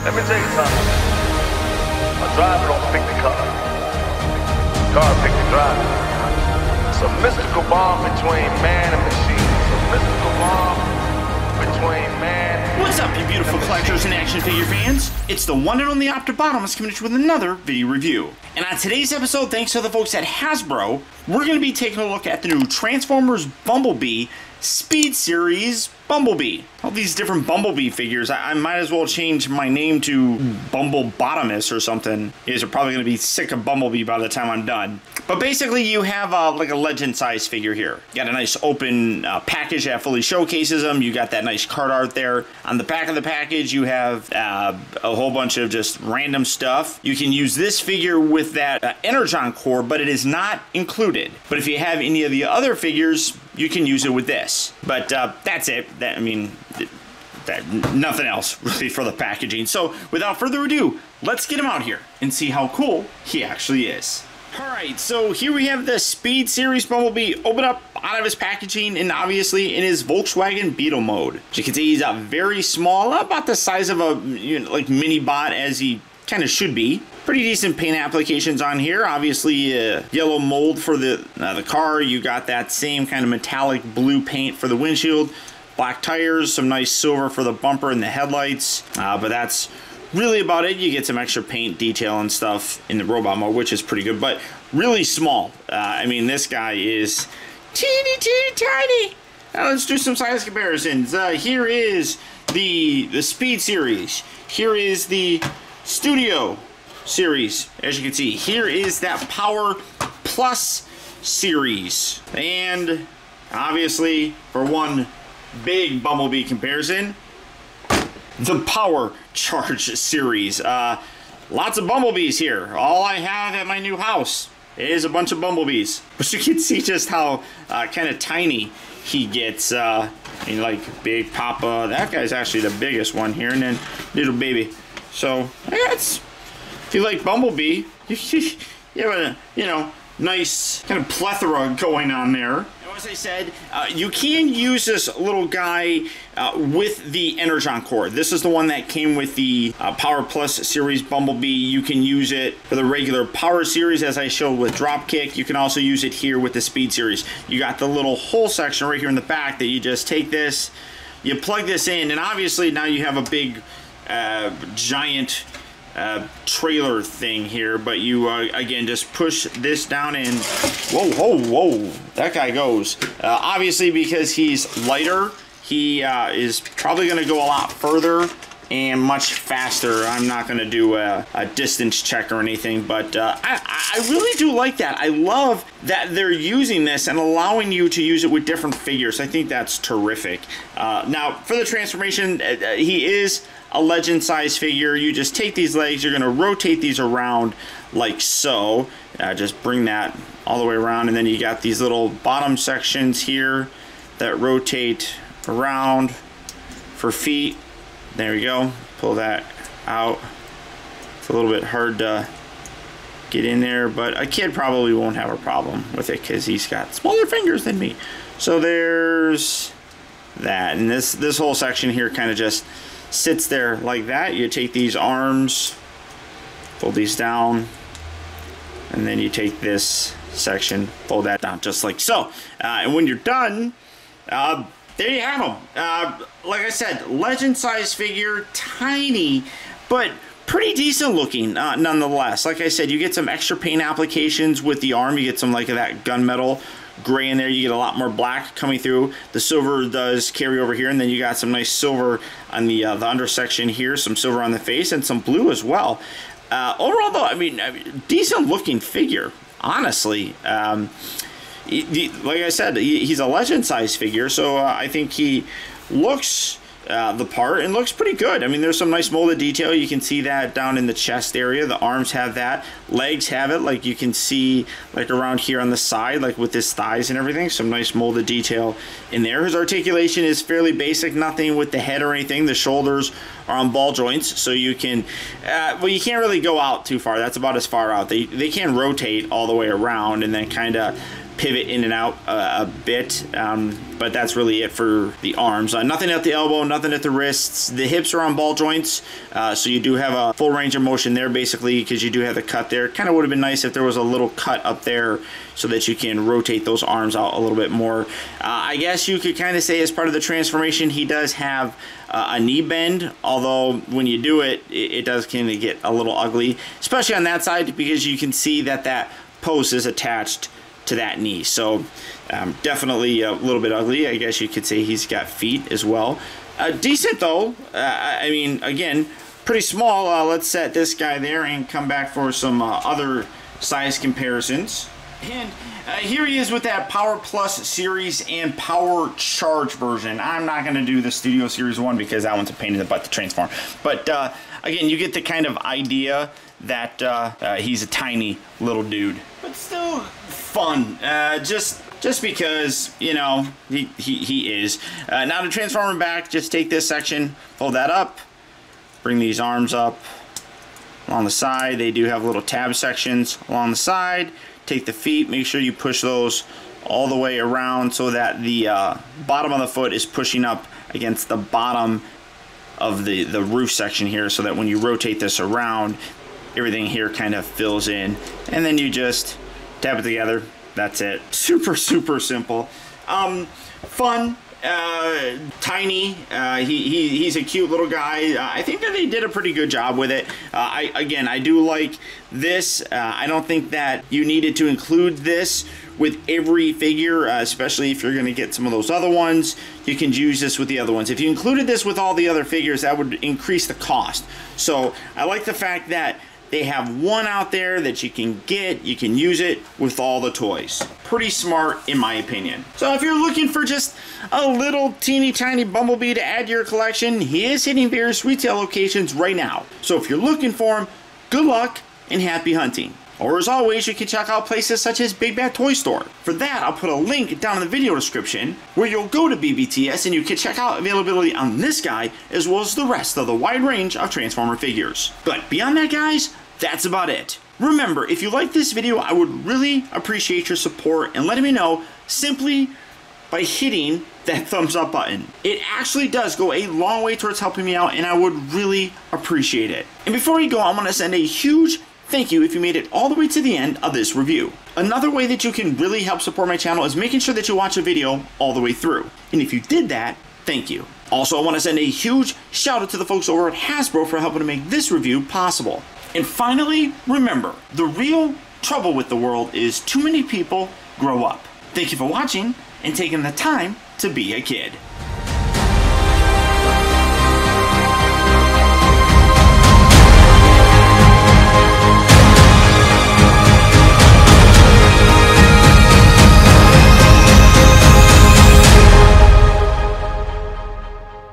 Let me tell you something. A driver don't pick the car. Car pick the driver. It's a mystical bond between man and machine. It's a mystical bond between man. What's up, you beautiful collectors and action figure fans? It's the one and only Optibotimus coming at you with another video review. And on today's episode, thanks to the folks at Hasbro, we're going to be taking a look at the new Transformers Bumblebee Speed Series Bumblebee. All these different Bumblebee figures, I might as well change my name to Bumblebotimus or something. You guys are probably going to be sick of Bumblebee by the time I'm done. But basically you have like a legend size figure here. You got a nice open package that fully showcases them. You got that nice card art there. On the back of the package you have a whole bunch of just random stuff. You can use this figure with that Energon Cord, but it is not included. But if you have any of the other figures, you can use it with this. But that's it. Nothing else really for the packaging. So without further ado, let's get him out here and see how cool he actually is. Alright, so here we have the Speed Series Bumblebee open up out of his packaging and obviously in his Volkswagen Beetle mode. As you can see, he's very small, about the size of a like mini bot as he kind of should be. Pretty decent paint applications on here. Obviously yellow mold for the car. You got that same kind of metallic blue paint for the windshield. Black tires, some nice silver for the bumper and the headlights. But that's really about it. You get some extra paint detail and stuff in the robot mode, which is pretty good, but really small. I mean, this guy is teeny tiny. Now let's do some size comparisons. Here is the Speed Series. Here is the Studio Series. As you can see, here is that Power Plus Series. And obviously, for one big Bumblebee comparison, the Power Charge Series. Lots of Bumblebees here. All I have at my new house is a bunch of Bumblebees. But you can see just how kind of tiny he gets. Like Big Papa. That guy's actually the biggest one here. And then little baby. So, that's, if you like Bumblebee, you have a, nice kind of plethora going on there. As I said, you can use this little guy with the Energon Cord. This is the one that came with the Power Plus Series Bumblebee. You can use it for the regular Power Series, as I showed with Dropkick. You can also use it here with the Speed Series. You got the little hole section right here in the back that you just take this, you plug this in, and obviously now you have a big giant trailer thing here, but you again just push this down and whoa, that guy goes. Obviously, because he's lighter, he is probably going to go a lot further and much faster. I'm not going to do a distance check or anything, but I really do like that. I love that they're using this and allowing you to use it with different figures. I think that's terrific. Now, for the transformation, he is a legend size figure. You just take these legs, you're going to rotate these around like so. Just bring that all the way around, and then you got these little bottom sections here that rotate around for feet. There we go. Pull that out. It's a little bit hard to get in there, but a kid probably won't have a problem with it because he's got smaller fingers than me. So there's that, and this whole section here kind of just sits there like that. You take these arms, fold these down, and then you take this section, fold that down just like so. And when you're done, there you have them. Like I said, legend size figure, tiny, but pretty decent looking nonetheless. Like I said, you get some extra paint applications with the arm. You get some like that gunmetal gray in there. You get a lot more black coming through. The silver does carry over here, and then you got some nice silver on the undersection here, some silver on the face, and some blue as well. Overall, though, I mean, decent looking figure, honestly. Like I said, he's a legend size figure, so I think he looks the part and looks pretty good. I mean, there's some nice molded detail. You can see that down in the chest area. The arms have that. Legs have it, like you can see like around here on the side, like with his thighs and everything. Some nice molded detail in there. His articulation is fairly basic, nothing with the head or anything. The shoulders are on ball joints, so you can, well, you can't really go out too far. That's about as far out. They can rotate all the way around and then kind of pivot in and out a bit, but that's really it for the arms. Nothing at the elbow, nothing at the wrists. The hips are on ball joints, so you do have a full range of motion there, basically, because you do have the cut there. Kind of would have been nice if there was a little cut up there so that you can rotate those arms out a little bit more. I guess you could kind of say as part of the transformation, he does have a knee bend, although when you do it, it does kind of get a little ugly, especially on that side, because you can see that that post is attached to that knee. So definitely a little bit ugly. I guess you could say he's got feet as well. Decent though. I mean, again, pretty small. Let's set this guy there and come back for some other size comparisons. And here he is with that Power Plus series and Power Charge version. I'm not going to do the Studio Series 1 because that one's a pain in the butt to transform. But again, you get the kind of idea that he's a tiny little dude. But still fun. Just because, you know, he is. Now to transform him back, just take this section, fold that up, bring these arms up along the side. They do have little tab sections along the side. Take the feet, make sure you push those all the way around so that the bottom of the foot is pushing up against the bottom of the roof section here, so that when you rotate this around, everything here kind of fills in. And then you just tap it together. That's it. Super, super simple. Fun. Tiny. He's a cute little guy. I think that they did a pretty good job with it. I do like this. I don't think that you needed to include this with every figure, especially if you're going to get some of those other ones. You can use this with the other ones. If you included this with all the other figures, that would increase the cost. So I like the fact that they have one out there that you can get. You can use it with all the toys. Pretty smart, in my opinion. So if you're looking for just a little teeny tiny Bumblebee to add to your collection, he is hitting various retail locations right now. So if you're looking for him, good luck and happy hunting. Or as always, you can check out places such as Big Bad Toy Store. For that, I'll put a link down in the video description where you'll go to BBTS and you can check out availability on this guy as well as the rest of the wide range of Transformer figures. But beyond that, guys, that's about it. Remember, if you like this video, I would really appreciate your support and letting me know simply by hitting that thumbs up button. It actually does go a long way towards helping me out, and I would really appreciate it. And before you go, I want to send a huge thank you if you made it all the way to the end of this review. Another way that you can really help support my channel is making sure that you watch a video all the way through. And if you did that, thank you. Also, I want to send a huge shout out to the folks over at Hasbro for helping to make this review possible. And finally, remember, the real trouble with the world is too many people grow up. Thank you for watching and taking the time to be a kid.